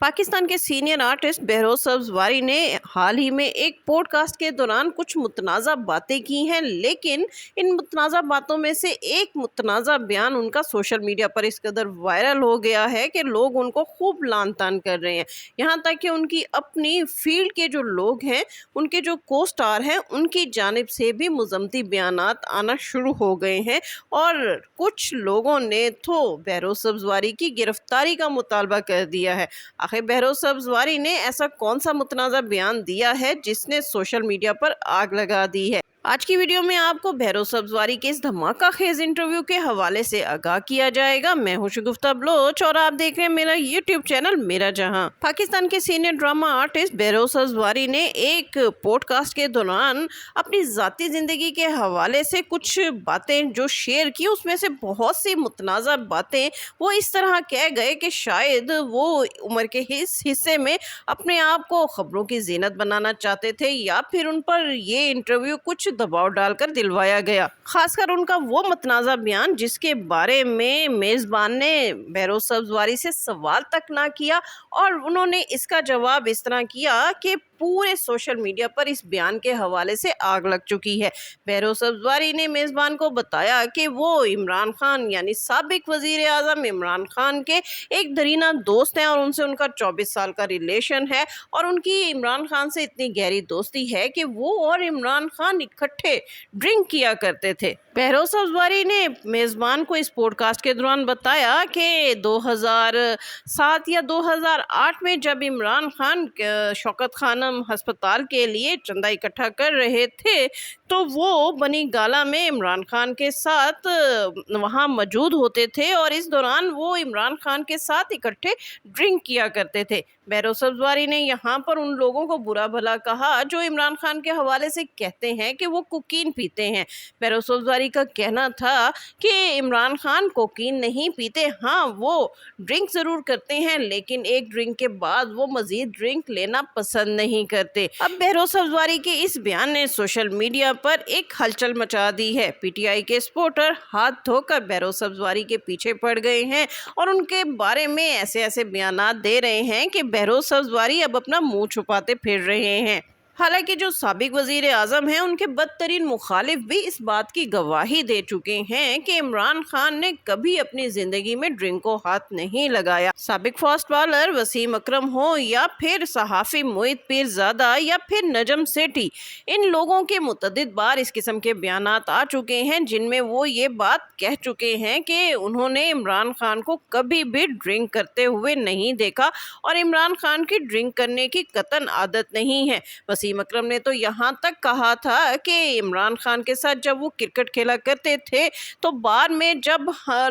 پاکستان کے senior artist Behroz Sabzwari نے حال ہی میں ایک پوڈ کاسٹ کے دوران کچھ متنازع باتیں کی ہیں، لیکن ان متنازع باتوں میں سے ایک متنازع بیان ان کا سوشل میڈیا پر اس قدر وائرل ہو گیا ہے کہ لوگ ان کو خوب لان تان کر رہے ہیں، یہاں تک کہ ان کی اپنی فیلڈ کے جو لوگ ہیں، ان کے جو کو سٹار ہیں، ان کی جانب سے بھی مذمتی بیانات آنا شروع ہو گئے ہیں اور کچھ لوگوں نے تو بہروز سبزواری کی گرفتاری کا مطالبہ کر دیا ہے۔ آخر بہروز سبزواری نے ایسا کون سا متنازع بیان دیا ہے جس نے سوشل میڈیا پر آگ لگا دی ہے؟ آج کی ویڈیو میں آپ کو بہروز سبزواری کے اس دھماکہ خیز انٹرویو کے حوالے سے آگاہ کیا جائے گا۔ میں ہوں شگفتہ بلوچ اور آپ دیکھ رہے ہیں میرا یوٹیوب چینل میرا جہاں۔ پاکستان کے senior drama artist Behroz Sabzwari نے ایک پوڈ کاسٹ کے دوران اپنی ذاتی زندگی کے حوالے سے کچھ باتیں جو شیئر کی، اس میں سے بہت سی متنازع باتیں وہ اس طرح کہہ گئے کہ شاید وہ عمر کے اس حصے میں اپنے آپ کو خبروں کی زینت بنانا چاہتے تھے یا پھر ان پر یہ انٹرویو کچھ دباؤ ڈال کر دلوایا گیا۔ خاص کر ان کا وہ متنازع بیان جس کے بارے میں میزبان نے بہروز سبزواری سے سوال تک نہ کیا اور انہوں نے اس کا جواب اس طرح کیا کہ پورے سوشل میڈیا پر اس بیان کے حوالے سے آگ لگ چکی ہے۔ بہروز سبزواری نے میزبان کو بتایا کہ وہ عمران خان یعنی سابق وزیر اعظم عمران خان کے ایک درینہ دوست ہیں اور ان سے ان کا 24 سال کا ریلیشن ہے اور ان کی عمران خان سے اتنی گہری دوستی ہے کہ وہ اور عمران خان اکٹھے ڈرنک کیا کرتے تھے۔ بہروز سبزواری نے میزبان کو اس پوڈ کاسٹ کے دوران بتایا کہ 2007 یا 2008 میں جب عمران خان شوکت خانم ہسپتال کے لیے چندہ اکٹھا کر رہے تھے تو وہ بنی گالا میں عمران خان کے ساتھ وہاں موجود ہوتے تھے اور اس دوران وہ عمران خان کے ساتھ اکٹھے ڈرنک کیا کرتے تھے۔ بہروز سبزواری نے یہاں پر ان لوگوں کو برا بھلا کہا جو عمران خان کے حوالے سے کہتے ہیں کہ وہ کوکین پیتے ہیں۔ بہروز سبزواری کا کہنا تھا کہ عمران خان کوکین نہیں پیتے، ہاں وہ ڈرنک ضرور کرتے ہیں لیکن ایک ڈرنک کے بعد وہ مزید ڈرنک لینا پسند نہیں کرتے۔ اب بہروز سبزواری کے اس بیان نے سوشل میڈیا پر ایک ہلچل مچا دی ہے۔ پی ٹی آئی کے سپورٹر ہاتھ دھو کر بہروز سبزواری کے پیچھے پڑ گئے ہیں اور ان کے بارے میں ایسے بیانات دے رہے ہیں کہ بہروز سبزواری اب اپنا منہ چھپاتے پھر رہے ہیں۔ حالانکہ جو سابق وزیر اعظم ہیں ان کے بدترین مخالف بھی اس بات کی گواہی دے چکے ہیں کہ عمران خان نے کبھی اپنی زندگی میں ڈرنک کو ہاتھ نہیں لگایا۔ سابق فاسٹ بالر وسیم اکرم ہو یا پھر صحافی معید پیرزادہ یا پھر نجم سیٹھی، ان لوگوں کے متعدد بار اس قسم کے بیانات آ چکے ہیں جن میں وہ یہ بات کہہ چکے ہیں کہ انہوں نے عمران خان کو کبھی بھی ڈرنک کرتے ہوئے نہیں دیکھا اور عمران خان کی ڈرنک کرنے کی قطعاً عادت نہیں ہے۔ وسیم اکرم نے تو یہاں تک کہا تھا کہ عمران خان کے ساتھ جب وہ کرکٹ کھیلا کرتے تھے تو بار میں جب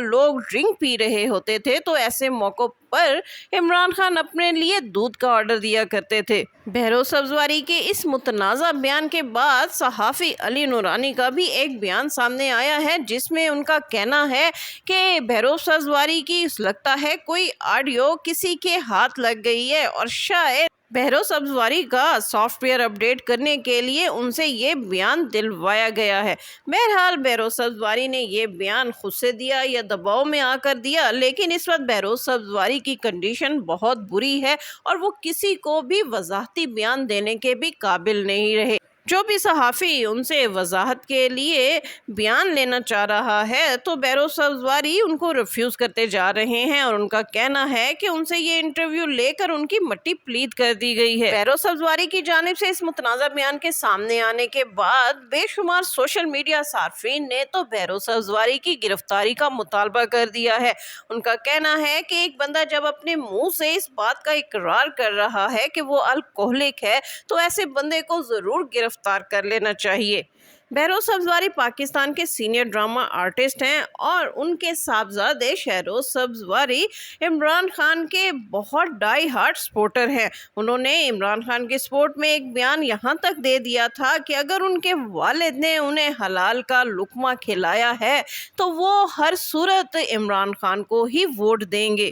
لوگ ڈرنک پی رہے ہوتے تھے تو ایسے موقعوں پر عمران خان اپنے لیے دودھ کا آرڈر دیا کرتے تھے۔ بہروز سبزواری کے اس متنازع بیان کے بعد صحافی علی نورانی کا بھی ایک بیان سامنے آیا ہے جس میں ان کا کہنا ہے کہ بہروز سبزواری کی لگتا ہے کوئی آڈیو کسی کے ہاتھ لگ گئی ہے اور شاید بہروز سبزواری کا سافٹ ویئر اپڈیٹ کرنے کے لیے ان سے یہ بیان دلوایا گیا ہے۔ بہرحال بہروز سبزواری نے یہ بیان خود سے دیا یا دباؤ میں آ کر دیا، لیکن اس وقت بہروز سبزواری کی کنڈیشن بہت بری ہے اور وہ کسی کو بھی وضاحتی بیان دینے کے بھی قابل نہیں رہے۔ جو بھی صحافی ان سے وضاحت کے لیے بیان لینا چاہ رہا ہے تو بہروز سبزواری ان کو ریفیوز کرتے جا رہے ہیں اور ان کا کہنا ہے کہ ان سے یہ انٹرویو لے کر ان کی مٹی پلیت کر دی گئی ہے۔ بہروز سبزواری کی جانب سے اس متنازع بیان کے سامنے آنے کے بعد بے شمار سوشل میڈیا صارفین نے تو بہروز سبزواری کی گرفتاری کا مطالبہ کر دیا ہے۔ ان کا کہنا ہے کہ ایک بندہ جب اپنے منہ سے اس بات کا اقرار کر رہا ہے کہ وہ الکوہلک ہے تو ایسے بندے کو ضرور گرفتار کر لینا چاہیے۔ بہروز سبزواری پاکستان کے سینئر ڈرامہ آرٹسٹ ہیں اور ان کے صاحبزادے شہروز سبزواری عمران خان کے بہت ڈائی ہارڈ سپورٹر ہیں۔ انہوں نے عمران خان کے سپورٹ میں ایک بیان یہاں تک دے دیا تھا کہ اگر ان کے والد نے انہیں حلال کا لقمہ کھلایا ہے تو وہ ہر صورت عمران خان کو ہی ووٹ دیں گے۔